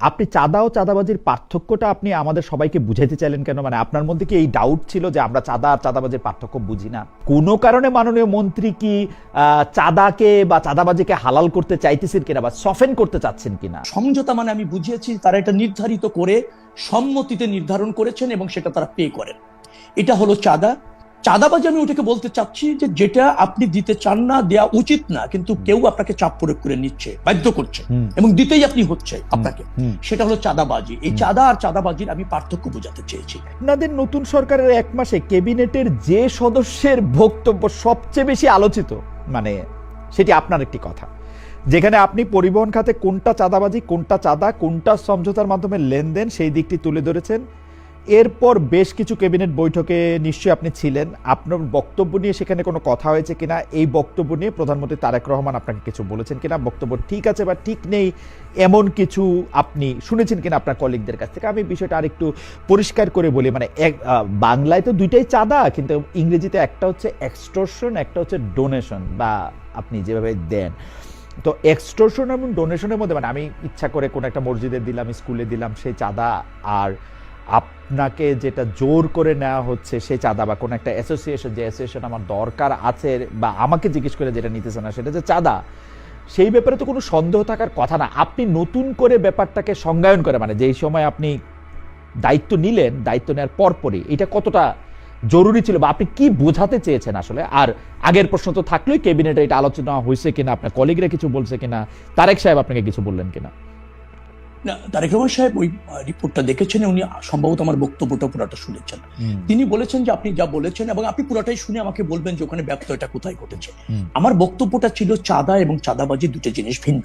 আপনি চাঁদা ও চাঁদাবাজির পার্থক্যটা আপনি আমাদের সবাইকে বুঝাইতে চাইলেন কেন? মানে আপনার মধ্যে কি এই ডাউট ছিল যে আমরা চাঁদা আর চাঁদাবাজির পার্থক্য বুঝি না? কোনো কারণে মাননীয় মন্ত্রী কি চাঁদাকে বা চাঁদাবাজিকে হালাল করতে চাইতেছেন কিনা বা সফেন করতে চাচ্ছেন কিনা? সমঝোতা মানে আমি বুঝিয়েছি তারা এটা নির্ধারিত করে সম্মতিতে নির্ধারণ করেছেন এবং সেটা তারা পে করেন। এটা হলো চাঁদা। চাঁদাবাজি আমি ওটাকে বলতে চাচ্ছি যে যেটা আপনি দিতে চান না, দেয়া উচিত না, কিন্তু কেউ আপনাকে চাপ প্রয়োগ করে নিচ্ছে, বাধ্য করছে এবং দিতেই আপনি হচ্ছে আপনাকে, সেটা হলো চাঁদাবাজি। এই চাঁদা আর চাঁদাবাজির আমি পার্থক্য বোঝাতে চেয়েছি। আপনাদের নতুন সরকারের 1 মাসে ক্যাবিনেটের যে সদস্যের বক্তব্য সবচেয়ে বেশি আলোচিত, মানে সেটি আপনার একটি কথা, যেখানে আপনি পরিবহন খাতে কোনটা চাঁদাবাজি, কোনটা চাঁদা, কোনটা সমঝোতার মাধ্যমে লেনদেন সেই দিকটি তুলে ধরেছেন। এরপর বেশ কিছু ক্যাবিনেট বৈঠকে নিশ্চয়ই আপনি ছিলেন। আপনার বক্তব্য নিয়ে সেখানে কোনো কথা হয়েছে কিনা, এই বক্তব্য নিয়ে প্রধানমন্ত্রী তারেক রহমান আপনাকে কিছু বলেছেন কিনা, বক্তব্য ঠিক আছে বা ঠিক নেই এমন কিছু আপনি শুনেছেন কিনা আপনার কলিগদের কাছ থেকে? আমি বিষয়টা আরেকটু পরিষ্কার করে বলি, মানে বাংলায় তো দুইটাই চাঁদা, কিন্তু ইংরেজিতে একটা হচ্ছে এক্সটর্শন, একটা হচ্ছে ডোনেশন, বা আপনি যেভাবে দেন। তো এক্সটর্শন এবং ডোনেশনের মধ্যে, মানে আমি ইচ্ছা করে কোনো একটা মসজিদে দিলাম, স্কুলে দিলাম, সেই চাঁদা, আর আপনাকে যেটা জোর করে নেওয়া হচ্ছে সেই চাঁদা, বা কোনো একটা অ্যাসোসিয়েশন, যে অ্যাসোসিয়েশন আমার দরকার আছে বা আমাকে জিজ্ঞেস করে যেটা নিতেছে না সেটা যে চাঁদা, সেই ব্যাপারে তো কোনো সন্দেহ থাকার কথা না। আপনি নতুন করে ব্যাপারটাকে সংজ্ঞায়ন করে, মানে যেই সময় আপনি দায়িত্ব নিলেন, দায়িত্ব নেওয়ার পরপরই এটা কতটা জরুরি ছিল বা আপনি কি বোঝাতে চেয়েছেন আসলে? আর আগের প্রশ্ন তো থাকলেই, ক্যাবিনেটে এটা আলোচনা হয়েছে কিনা, আপনার কলিগরা কিছু বলছে কিনা, তারেক সাহেব আপনাকে কিছু বললেন কিনা? না, তারেক রহমান সাহেব ওই রিপোর্টটা দেখেছেন, উনি সম্ভবত আমার বক্তব্যটা পুরোটা শুনেছেন। তিনি বলেছেন যে আপনি যা বলেছেন, এবং আপনি পুরোটাই শুনে আমাকে বলবেন যে ওখানে ব্যত্যয়টা কোথায় ঘটেছে। আমার বক্তব্যটা ছিল চাঁদা এবং চাঁদাবাজি দুটো জিনিস ভিন্ন।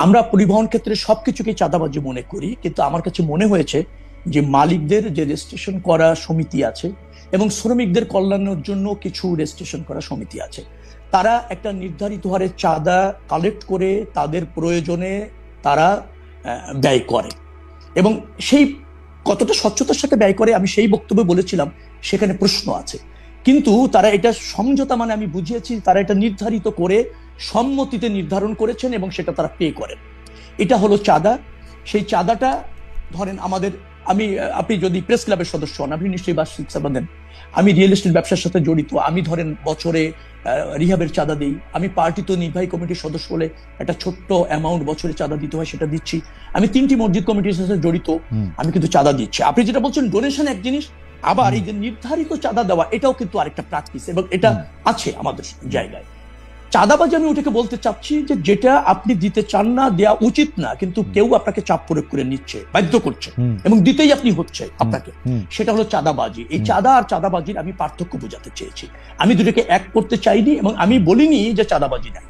আমরা পরিবহন ক্ষেত্রে সবকিছুকে চাঁদাবাজি মনে করি, কিন্তু আমার কাছে মনে হয়েছে যে মালিকদের যে রেজিস্ট্রেশন করা সমিতি আছে এবং শ্রমিকদের কল্যাণের জন্য কিছু রেজিস্ট্রেশন করা সমিতি আছে, তারা একটা নির্ধারিত হারে চাঁদা কালেক্ট করে তাদের প্রয়োজনে তারা ব্যয় করে, এবং সেই কতটা স্বচ্ছতার সাথে ব্যয় করে আমি সেই বক্তব্যে বলেছিলাম সেখানে প্রশ্ন আছে। কিন্তু তারা এটা সমঝোতা মানে আমি বুঝিয়েছি তারা এটা নির্ধারিত করে সম্মতিতে নির্ধারণ করেছেন এবং সেটা তারা পে করেন। এটা হলো চাঁদা। সেই চাঁদাটা ধরেন আমাদের, আপনি যদি প্রেস ক্লাবের সদস্য হন, আপনি নিশ্চয়ই বার্ষিক চাঁদা দেন। আমি রিয়েল এস্টেট ব্যবসার সাথে জড়িত, আমি ধরেন বছরে রিহাবের চাঁদা দিই। আমি পার্টি তো নির্বাহী কমিটির সদস্য হলে একটা ছোট্ট অ্যামাউন্ট বছরে চাঁদা দিতে হয়, সেটা দিচ্ছি। আমি 3টি মসজিদ কমিটির সাথে জড়িত, আমি কিন্তু চাঁদা দিচ্ছি। আপনি যেটা বলছেন ডোনেশন এক জিনিস, আবার এই যে নির্ধারিত চাঁদা দেওয়া, এটাও কিন্তু আরেকটা প্র্যাকটিস, এবং এটা আছে আমাদের জায়গায়। চাঁদাবাজি আমি ওটাকে বলতে চাচ্ছি যে যেটা আপনি দিতে চান না, দেয়া উচিত না, কিন্তু কেউ আপনাকে চাপ প্রয়োগ করে নিচ্ছে, বাধ্য করছে এবং দিতেই আপনি হচ্ছে আপনাকে, সেটা হলো চাঁদাবাজি। এই চাঁদা আর চাঁদাবাজির আমি পার্থক্য বোঝাতে চেয়েছি। আমি দুটোকে এক করতে চাইনি এবং আমি বলিনি যে চাঁদাবাজি নাই।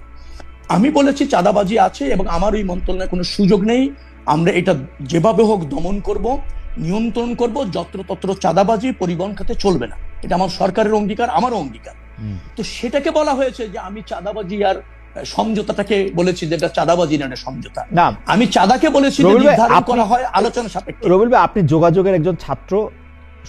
আমি বলেছি চাঁদাবাজি আছে এবং আমার ওই মন্ত্রণালয়ে কোনো সুযোগ নেই। আমরা এটা যেভাবে হোক দমন করব, নিয়ন্ত্রণ করব। যত্রতত্র চাঁদাবাজি পরিবহন খাতে চলবে না, এটা আমার সরকারের অঙ্গীকার, আমারও অঙ্গীকার। তো সেটাকে বলা হয়েছে যে আমি চাঁদাবাজি আর সমঝোতাটাকে বলেছি যেটা চাঁদাবাজি না, সমঝোতা না। আমি চাঁদাকে বলেছি নির্ধারণ করা হয় আলোচনা সাপেক্ষে। রবিল ভাই, আপনি যোগাযোগের একজন ছাত্র,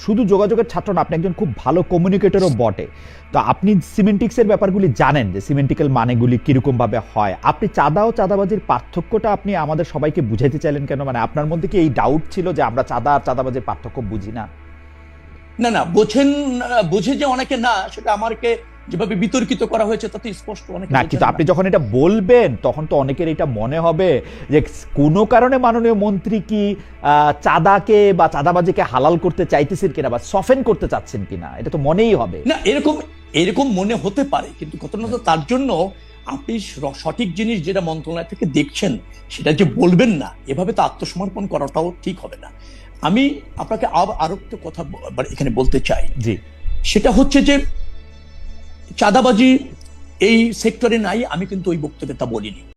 শুধু যোগাযোগের ছাত্র না, আপনি একজন খুব ভালো কমিউনিকেটরও বটে। তো আপনি সিমেন্টিক্সের ব্যাপারগুলি জানেন, যে সিমেন্টিক্যাল মানেগুলি কিরকম ভাবে হয়। আপনি চাঁদা ও চাঁদাবাজির পার্থক্যটা আপনি আমাদের সবাইকে বুঝাইতে চাইলেন কেন? মানে আপনার মধ্যে কি এই ডাউট ছিল যে আমরা চাঁদা আর চাঁদাবাজির পার্থক্য বুঝি না? না না, বুঝে যে অনেকে না, সেটা আমাকে যেভাবে বিতর্কিত করা হয়েছে তাতে স্পষ্ট অনেকে না। কিন্তু আপনি যখন এটা বলবেন তখন তো অনেকের এটা মনে হবে যে কোনো কারণে মাননীয় মন্ত্রী কি চাঁদাকে বা চাঁদাবাজিকে হালাল করতে চাইতেছেন কিনা বা সফেন করতে চাচ্ছেন কিনা, এটা তো মনেই হবে। না, এরকম মনে হতে পারে, কিন্তু ঘটনা তো তার জন্য আপনি সঠিক জিনিস যেটা মন্ত্রণালয় থেকে দেখছেন সেটা যে বলবেন না, এভাবে তো আত্মসমর্পণ করাটাও ঠিক হবে না। আমি আপনাকে আরো একটা কথা এখানে বলতে চাই, জি, সেটা হচ্ছে যে চাঁদাবাজি এই সেক্টরে নাই, আমি কিন্তু ওই বক্তব্যে তা বলিনি।